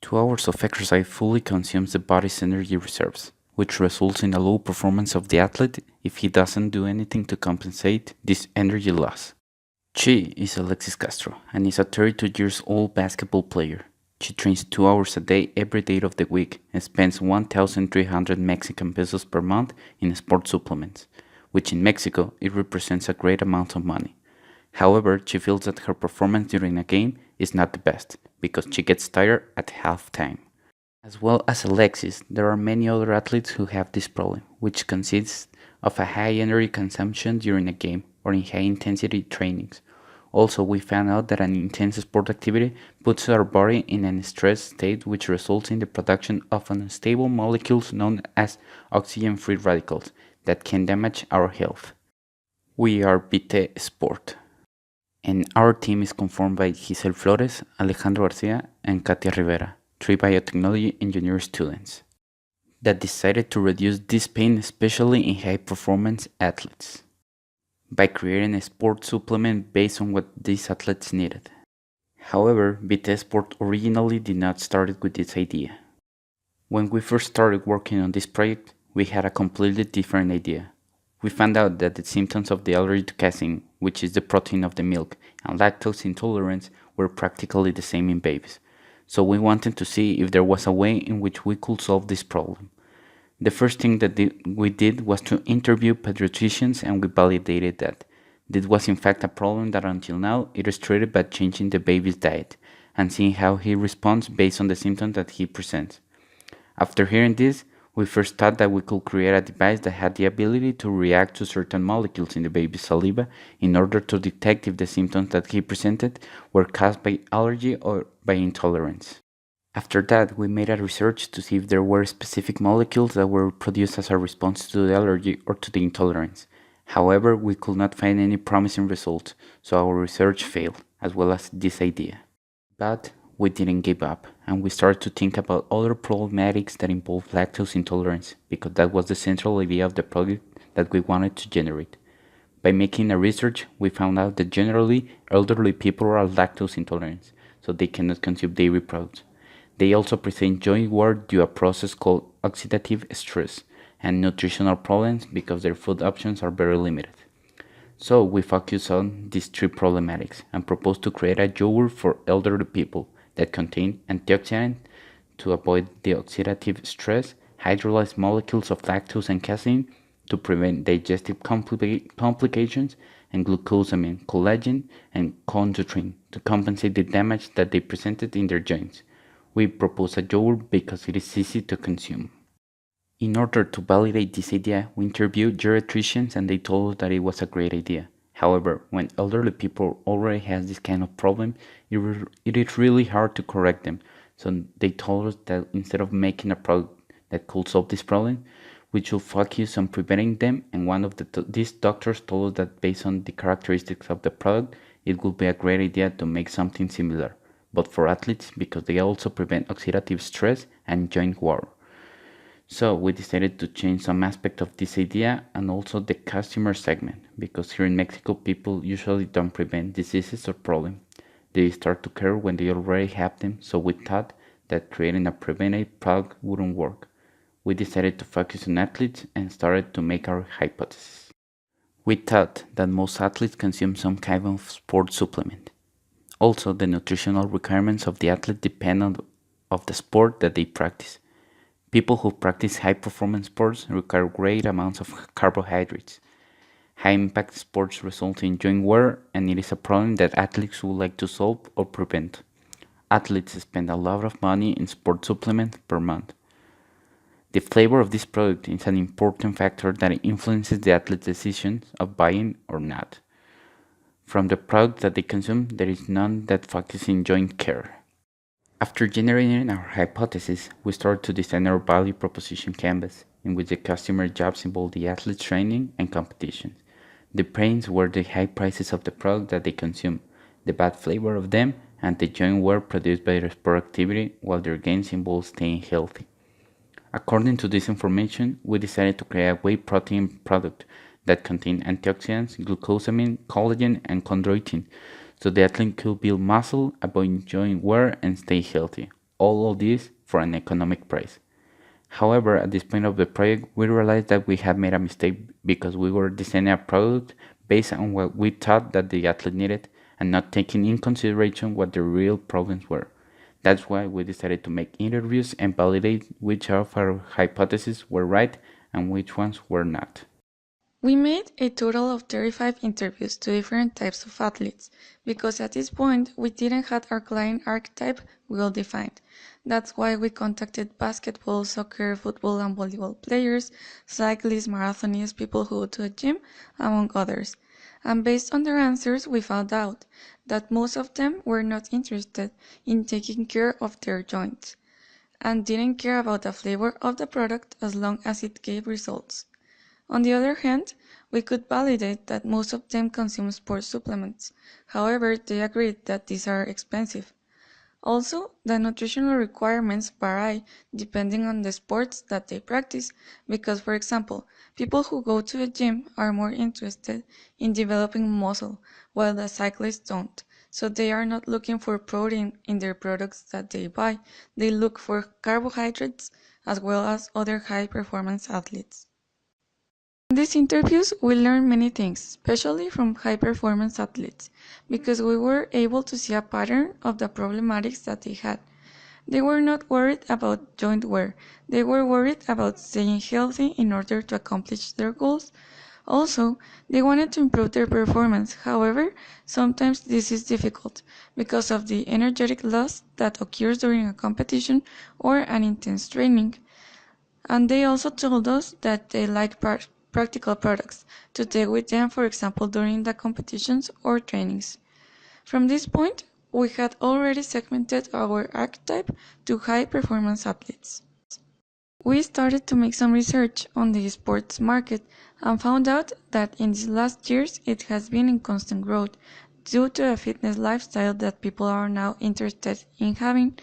2 hours of exercise fully consumes the body's energy reserves, which results in a low performance of the athlete if he doesn't do anything to compensate this energy loss. She is Alexis Castro and is a 32 years old basketball player. She trains 2 hours a day every day of the week and spends 1,300 Mexican pesos per month in sports supplements, which in Mexico it represents a great amount of money. However, she feels that her performance during a game is not the best because she gets tired at halftime. As well as Alexis, there are many other athletes who have this problem, which consists of a high energy consumption during a game or in high intensity trainings. Also, we found out that an intense sport activity puts our body in a stressed state which results in the production of unstable molecules known as oxygen-free radicals that can damage our health. We are Bité Sport, and our team is conformed by Giselle Flores, Alejandro Garcia, and Katia Rivera, 3 biotechnology engineer students, that decided to reduce this pain especially in high-performance athletes by creating a sport supplement based on what these athletes needed. However, Bité Sport originally did not start with this idea. When we first started working on this project, we had a completely different idea. We found out that the symptoms of the allergy to casein, which is the protein of the milk, and lactose intolerance were practically the same in babies. So we wanted to see if there was a way in which we could solve this problem. The first thing that we did was to interview pediatricians, and we validated that this was in fact a problem that until now it is treated by changing the baby's diet and seeing how he responds based on the symptoms that he presents. After hearing this, we first thought that we could create a device that had the ability to react to certain molecules in the baby's saliva in order to detect if the symptoms that he presented were caused by allergy or by intolerance. After that, we made a research to see if there were specific molecules that were produced as a response to the allergy or to the intolerance. However, we could not find any promising results, so our research failed, as well as this idea. But we didn't give up, and we started to think about other problematics that involve lactose intolerance, because that was the central idea of the project that we wanted to generate. By making a research, we found out that generally elderly people are lactose intolerant, so they cannot consume dairy products. They also present joint wear due to a process called oxidative stress and nutritional problems because their food options are very limited. So we focus on these three problematics and propose to create a yogurt for elderly people that contain antioxidants to avoid the oxidative stress, hydrolyzed molecules of lactose and casein to prevent digestive complications, and glucosamine, collagen, and chondroitin to compensate the damage that they presented in their joints. We propose a yogurt because it is easy to consume. In order to validate this idea, we interviewed geriatricians and they told us that it was a great idea. However, when elderly people already have this kind of problem, it is really hard to correct them. So they told us that instead of making a product that could solve this problem, we should focus on preventing them, and one of these doctors told us that based on the characteristics of the product, it would be a great idea to make something similar, but for athletes because they also prevent oxidative stress and joint wear. So we decided to change some aspect of this idea and also the customer segment, because here in Mexico people usually don't prevent diseases or problems. They start to care when they already have them, so we thought that creating a preventive product wouldn't work. We decided to focus on athletes and started to make our hypothesis. We thought that most athletes consume some kind of sport supplement. Also, the nutritional requirements of the athlete depend on the sport that they practice. People who practice high-performance sports require great amounts of carbohydrates. High-impact sports result in joint wear, and it is a problem that athletes would like to solve or prevent. Athletes spend a lot of money in sport supplements per month. The flavor of this product is an important factor that influences the athlete's decisions of buying or not. From the product that they consume, there is none that focuses in joint care. After generating our hypothesis, we started to design our value proposition canvas, in which the customer jobs involve the athlete's training and competitions. The pains were the high prices of the product that they consume, the bad flavor of them, and the joint wear produced by their sport activity, while their gains involve staying healthy. According to this information, we decided to create a whey protein product that contained antioxidants, glucosamine, collagen, and chondroitin, so the athlete could build muscle, avoid joint wear, and stay healthy. all of this for an economic price. However, at this point of the project, we realized that we had made a mistake because we were designing a product based on what we thought that the athlete needed and not taking in consideration what the real problems were. That's why we decided to make interviews and validate which of our hypotheses were right and which ones were not. We made a total of 35 interviews to different types of athletes, because at this point we didn't have our client archetype well defined. That's why we contacted basketball, soccer, football and volleyball players, cyclists, marathonists, people who go to a gym, among others. And based on their answers, we found out that most of them were not interested in taking care of their joints and didn't care about the flavor of the product as long as it gave results. On the other hand, we could validate that most of them consume sports supplements. However, they agreed that these are expensive. Also, the nutritional requirements vary depending on the sports that they practice, because, for example, people who go to a gym are more interested in developing muscle, while the cyclists don't. So they are not looking for protein in their products that they buy, they look for carbohydrates as well as other high-performance athletes. In these interviews, we learned many things, especially from high-performance athletes, because we were able to see a pattern of the problematics that they had. They were not worried about joint wear, they were worried about staying healthy in order to accomplish their goals. Also, they wanted to improve their performance. However, sometimes this is difficult because of the energetic loss that occurs during a competition or an intense training. And they also told us that they like practical products to take with them, for example, during the competitions or trainings. From this point, we had already segmented our archetype to high-performance athletes. We started to make some research on the sports market and found out that in these last years it has been in constant growth due to a fitness lifestyle that people are now interested in having,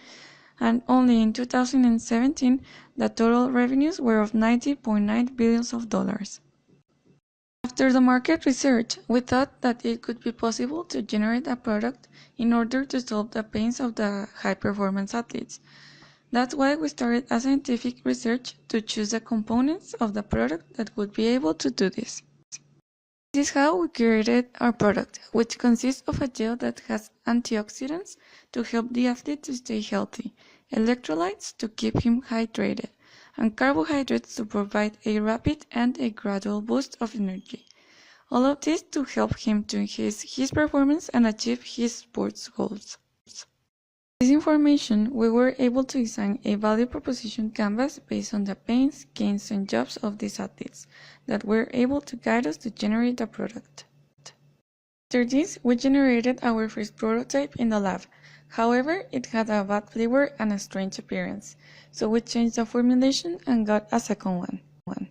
and only in 2017 the total revenues were of $90.9 billion. After the market research, we thought that it could be possible to generate a product in order to solve the pains of the high-performance athletes. That's why we started a scientific research to choose the components of the product that would be able to do this. This is how we created our product, which consists of a gel that has antioxidants to help the athlete to stay healthy, electrolytes to keep him hydrated, and carbohydrates to provide a rapid and a gradual boost of energy. All of this to help him to enhance his performance and achieve his sports goals. With this information, we were able to design a value proposition canvas based on the pains, gains, and jobs of these athletes that were able to guide us to generate the product. After this, we generated our first prototype in the lab. However, it had a bad flavor and a strange appearance, so we changed the formulation and got a second one.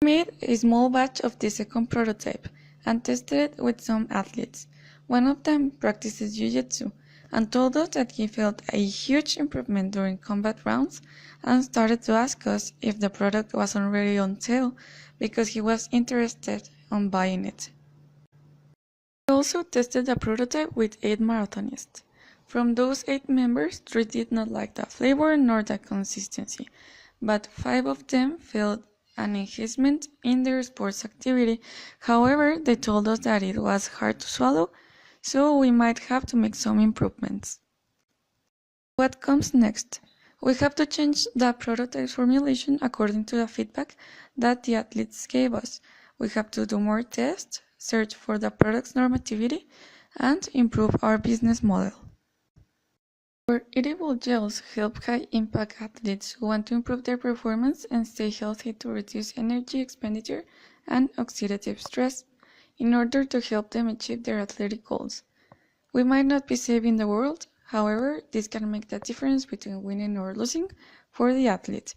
We made a small batch of the second prototype and tested it with some athletes. One of them practices jiu-jitsu and told us that he felt a huge improvement during combat rounds and started to ask us if the product was already on sale because he was interested in buying it. We also tested the prototype with 8 marathonists. From those 8 members, 3 did not like the flavor nor the consistency, but 5 of them felt an enhancement in their sports activity. However, they told us that it was hard to swallow, so we might have to make some improvements. What comes next? We have to change the prototype formulation according to the feedback that the athletes gave us. We have to do more tests, search for the product's normativity, and improve our business model. Our edible gels help high-impact athletes who want to improve their performance and stay healthy to reduce energy expenditure and oxidative stress in order to help them achieve their athletic goals. We might not be saving the world, however, this can make the difference between winning or losing for the athlete.